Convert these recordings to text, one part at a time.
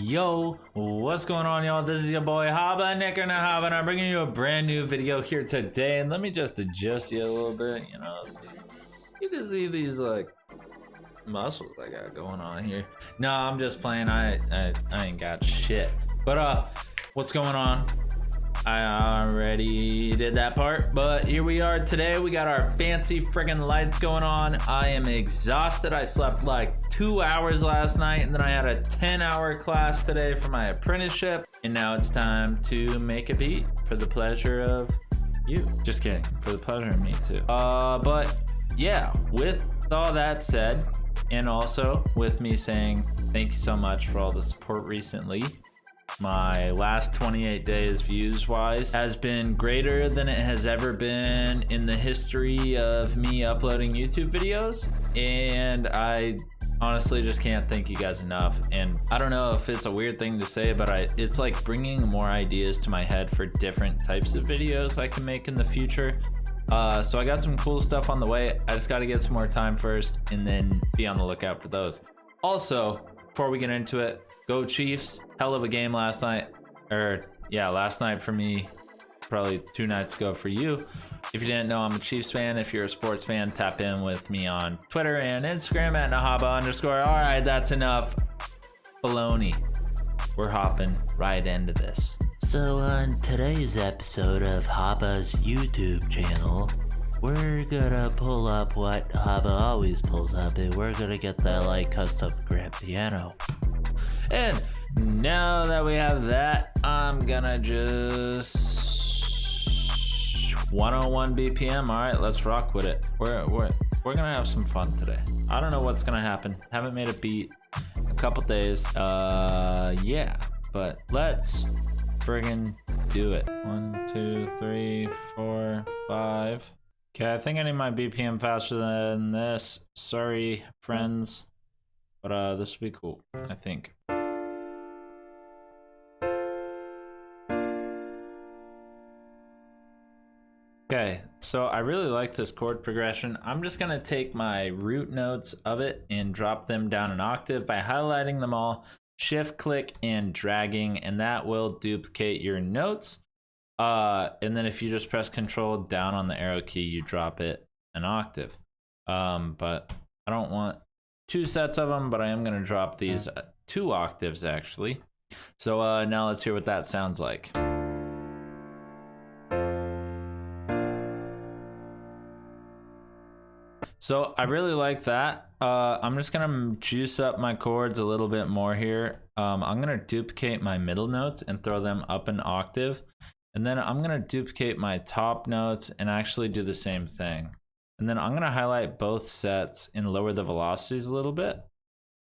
Yo, what's going on, y'all? This is your boy Haba, Nick and Haba, and I'm bringing you a brand new video here today. And let me just adjust you a little bit, you know, so you can see these like muscles I got going on here. No, I'm just playing. I ain't got shit. But what's going on? I already did that part, but here we are today. We got our fancy friggin' lights going on. I am exhausted. I slept like 2 hours last night, and then I had a 10-hour class today for my apprenticeship. And now it's time to make a beat for the pleasure of you. Just kidding, for the pleasure of me too. But yeah, with all that said, and also with me saying thank you so much for all the support recently. My last 28 days views wise has been greater than it has ever been in the history of me uploading YouTube videos, and I honestly just can't thank you guys enough. And I don't know if it's a weird thing to say, but it's like bringing more ideas to my head for different types of videos I can make in the future. So I got some cool stuff on the way. I just got to get some more time first and then be on the lookout for those. Also, before we get into it, go Chiefs. Hell of a game last night. Last night for me, probably 2 nights ago for you. If you didn't know, I'm a Chiefs fan. If you're a sports fan, tap in with me on Twitter and Instagram at @Haba_. All right, that's enough baloney. We're hopping right into this. So on today's episode of Haba's YouTube channel, we're gonna pull up what Haba always pulls up, and we're gonna get that like custom grand piano. And now that we have that, I'm gonna just 101 BPM. All right, let's rock with it. We're gonna have some fun today. I don't know what's gonna happen. Haven't made a beat in a couple days. Yeah, but let's friggin' do it. 1, 2, 3, 4, 5. Okay, I think I need my BPM faster than this. Sorry, friends, but this will be cool, I think. Okay, so I really like this chord progression. I'm just gonna take my root notes of it and drop them down an octave by highlighting them all, shift click and dragging, and that will duplicate your notes. And then if you just press Control down on the arrow key, you drop it an octave. But I don't want 2 sets of them, but I am gonna drop these 2 octaves actually. So now let's hear what that sounds like. So I really like that. I'm just gonna juice up my chords a little bit more here. I'm gonna duplicate my middle notes and throw them up an octave. And then I'm gonna duplicate my top notes and actually do the same thing. And then I'm gonna highlight both sets and lower the velocities a little bit.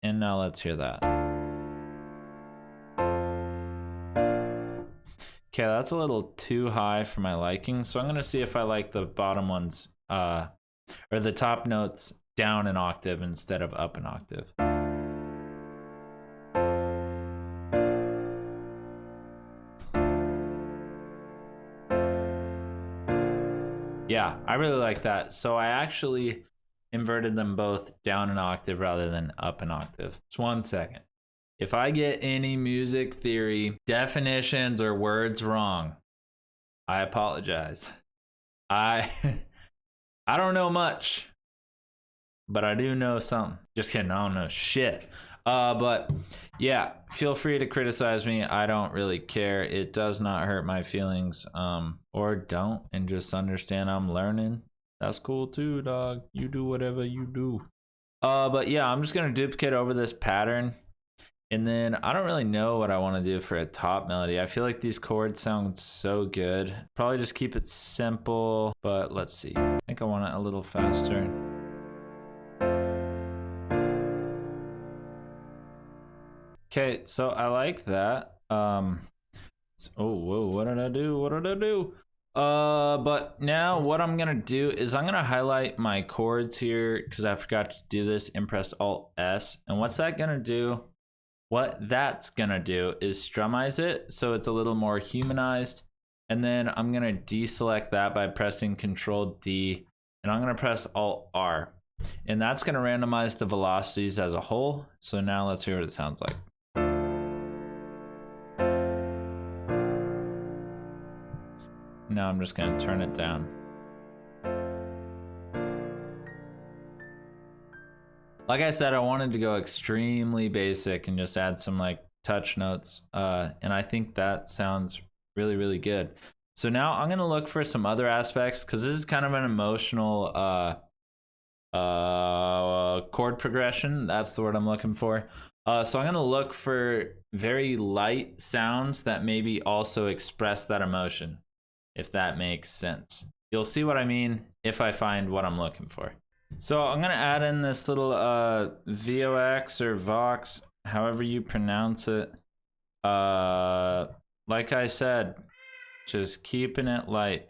And now let's hear that. Okay, that's a little too high for my liking. So I'm gonna see if I like the bottom ones, or the top notes down an octave instead of up an octave. Yeah, I really like that. So I actually inverted them both down an octave rather than up an octave. Just 1 second. If I get any music theory definitions or words wrong, I apologize. I don't know much, but I do know something. Just kidding, I don't know shit. But yeah, feel free to criticize me. I don't really care. It does not hurt my feelings. Or don't, and just understand I'm learning. That's cool too, dog. You do whatever you do. But yeah, I'm just gonna duplicate over this pattern. And then I don't really know what I want to do for a top melody. I feel like these chords sound so good. Probably just keep it simple, but let's see. I think I want it a little faster. Okay, so I like that. Oh, whoa, what did I do? But now what I'm gonna do is I'm gonna highlight my chords here because I forgot to do this and press Alt S. And what's that gonna do? What that's gonna do is strummize it so it's a little more humanized. And then I'm gonna deselect that by pressing Control D, and I'm gonna press Alt R. And that's gonna randomize the velocities as a whole. So now let's hear what it sounds like. now I'm just gonna turn it down. Like I said, I wanted to go extremely basic and just add some like touch notes, and I think that sounds really, really good. So now I'm gonna look for some other aspects, because this is kind of an emotional chord progression. That's the word I'm looking for. So I'm gonna look for very light sounds that maybe also express that emotion, if that makes sense. You'll see what I mean if I find what I'm looking for. So I'm gonna add in this little VOX or Vox, however you pronounce it. Like I said, just keeping it light.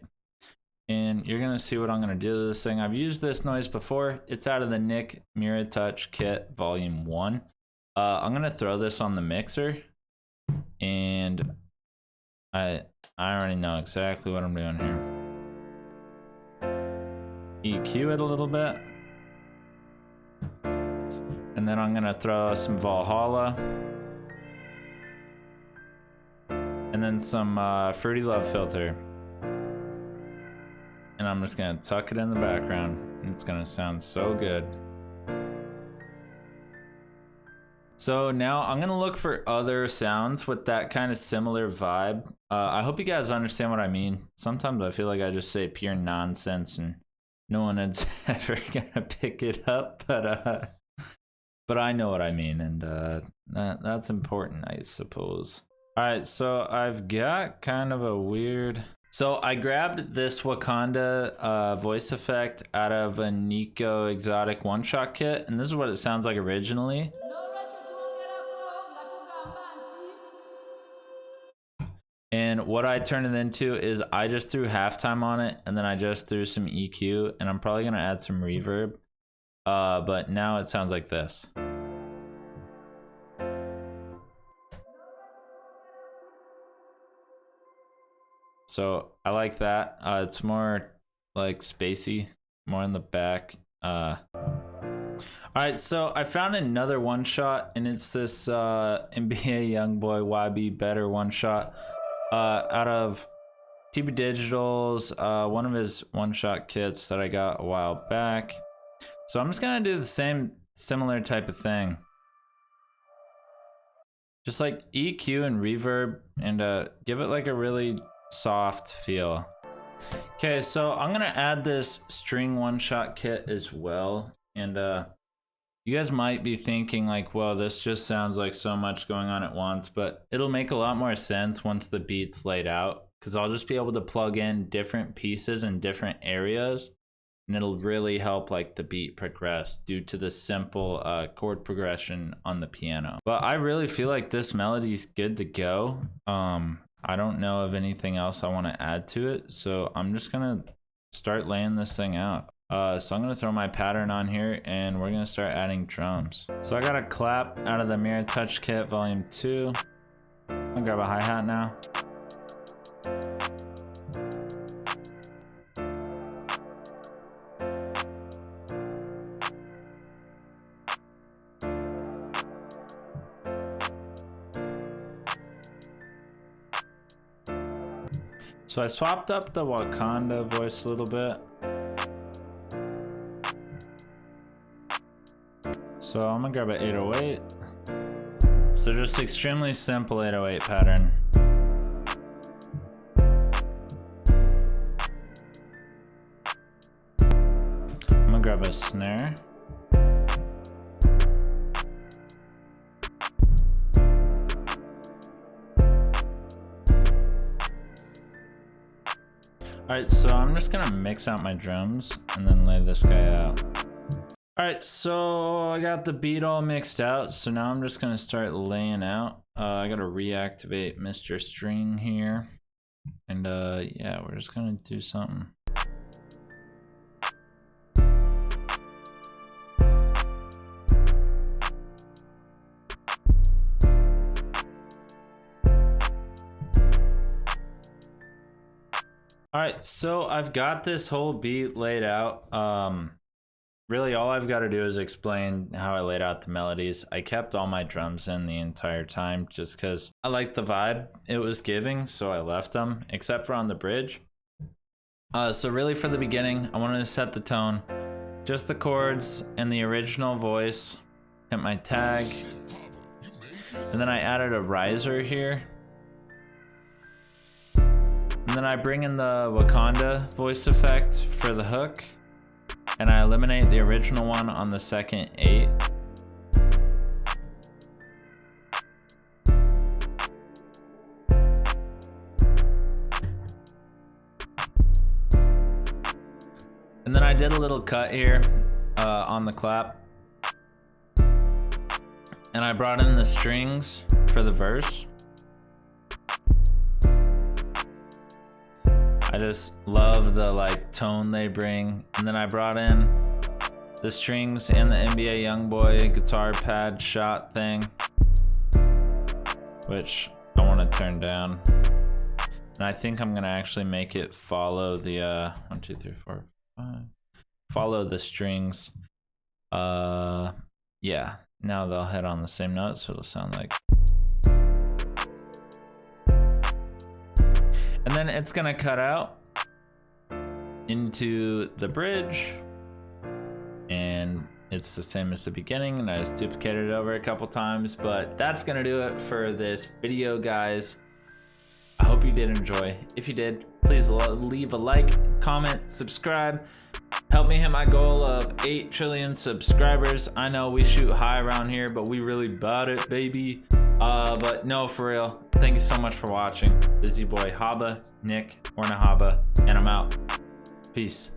And you're gonna see what I'm gonna do to this thing. I've used this noise before. It's out of the Nick Mira Touch Kit Volume 1. I'm gonna throw this on the mixer, and I already know exactly what I'm doing here. EQ it a little bit. And then I'm gonna throw some Valhalla. And then some Fruity Love Filter. And I'm just gonna tuck it in the background, and it's gonna sound so good. So now I'm gonna look for other sounds with that kind of similar vibe. I hope you guys understand what I mean. Sometimes I feel like I just say pure nonsense and no one is ever gonna pick it up, but I know what I mean, and that's important, I suppose. All right, so I've got kind of a weird... So I grabbed this Wakanda voice effect out of a Nico Exotic one-shot kit, and this is what it sounds like originally. And what I turned it into is I just threw halftime on it, and then I just threw some EQ, and I'm probably gonna add some reverb. But now it sounds like this. So I like that. It's more like spacey, more in the back. All right, so I found another one shot, and it's this NBA Youngboy YB Better one shot out of TB Digital's one of his one shot kits that I got a while back. So I'm just gonna do the same similar type of thing. Just like EQ and reverb, and give it like a really soft feel. Okay, so I'm gonna add this string one-shot kit as well, and you guys might be thinking like, well, this just sounds like so much going on at once, but it'll make a lot more sense once the beat's laid out, because I'll just be able to plug in different pieces in different areas, and it'll really help like the beat progress due to the simple chord progression on the piano. But I really feel like this melody's good to go. I don't know of anything else I want to add to it, so I'm just gonna start laying this thing out. So I'm gonna throw my pattern on here, and we're gonna start adding drums. So I got a clap out of the Mira Touch Kit Volume 2. I'm gonna grab a hi-hat now. So I swapped up the Wakanda voice a little bit. So I'm gonna grab an 808. So just extremely simple 808 pattern. I'm gonna grab a snare. Alright, so I'm just gonna mix out my drums and then lay this guy out. Alright, so I got the beat all mixed out, so now I'm just gonna start laying out. I gotta reactivate Mr. String here. And yeah, we're just gonna do something. Alright, so I've got this whole beat laid out. Really all I've got to do is explain how I laid out the melodies. I kept all my drums in the entire time just because I liked the vibe it was giving, so I left them, except for on the bridge. So really for the beginning, I wanted to set the tone. Just the chords and the original voice. Hit my tag. And then I added a riser here. And then I bring in the Wakanda voice effect for the hook. And I eliminate the original one on the second 8. And then I did a little cut here on the clap. And I brought in the strings for the verse. I just love the like tone they bring. And then I brought in the strings and the NBA Youngboy guitar pad shot thing, which I want to turn down. And I think I'm gonna actually make it follow the 1, 2, 3, 4, 5. Follow the strings. Yeah. Now they'll hit on the same note, so it'll sound like. And then it's gonna cut out into the bridge. And it's the same as the beginning, and I just duplicated it over a couple times, but that's gonna do it for this video, guys. I hope you did enjoy. If you did, please leave a like, comment, subscribe. Help me hit my goal of 8 trillion subscribers. I know we shoot high around here, but we really bout it, baby. But no, for real. Thank you so much for watching. This is your boy Haba, Nick, or Haba, and I'm out. Peace.